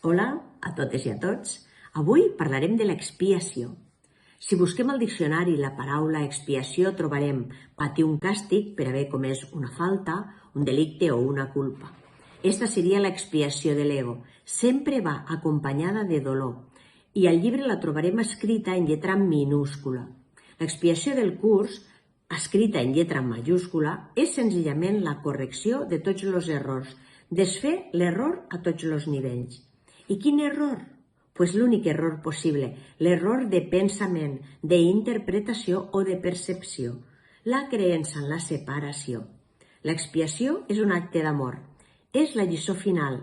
Hola a totes i a tots. Avui parlarem de l'expiació. Si busquem al diccionari la paraula expiació trobarem patir un càstig per haver comès una falta, un delicte o una culpa. Esta seria l'expiació de l'ego. Sempre va acompanyada de dolor i al llibre la trobarem escrita en lletra minúscula. L'expiació del curs, escrita en lletra majúscula, és senzillament la correcció de tots els errors, desfer l'error a tots els nivells. I quin error? Pues l'únic error possible, l'error de pensament, d'interpretació o de percepció, la creença en la separació. L'expiació és un acte d'amor, és la lliçó final,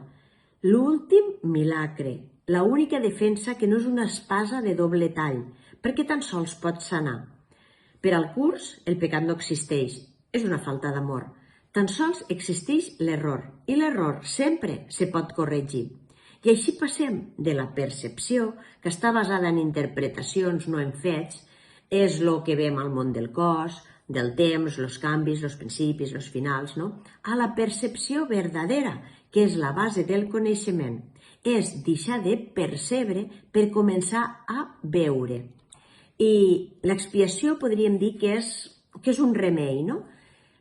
l'últim milagre, l'única defensa que no és una espasa de doble tall, perquè tan sols pot sanar. Per al curs, el pecat no existeix, és una falta d'amor. Tan sols existeix l'error, i l'error sempre se pot corregir. I així passem de la percepció, que està basada en interpretacions, no en fets, és el que veiem al món del cos, del temps, els canvis, els principis, els finals, no? A la percepció verdadera, que és la base del coneixement. És deixar de percebre per començar a veure. I l'expiació podríem dir que és un remei, no?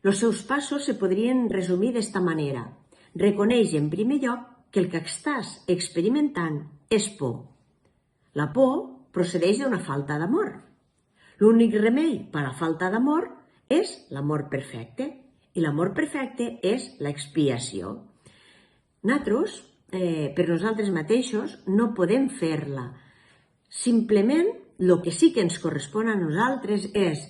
Els seus passos se podrien resumir d'esta manera. Reconeix en primer lloc que el que estàs experimentant és por. La por procedeix d'una falta d'amor. L'únic remei per a la falta d'amor és l'amor perfecte, i l'amor perfecte és l'expiació. Nosaltres, per nosaltres mateixos, no podem fer-la. Simplement, el que sí que ens correspon a nosaltres és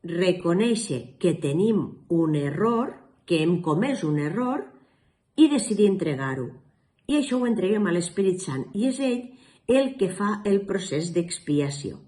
reconèixer que tenim un error, que hem comès un error, i decidir entregar-ho. I això ho entreguem a l'Espírit Sant, i és ell el que fa el procés d'expiació.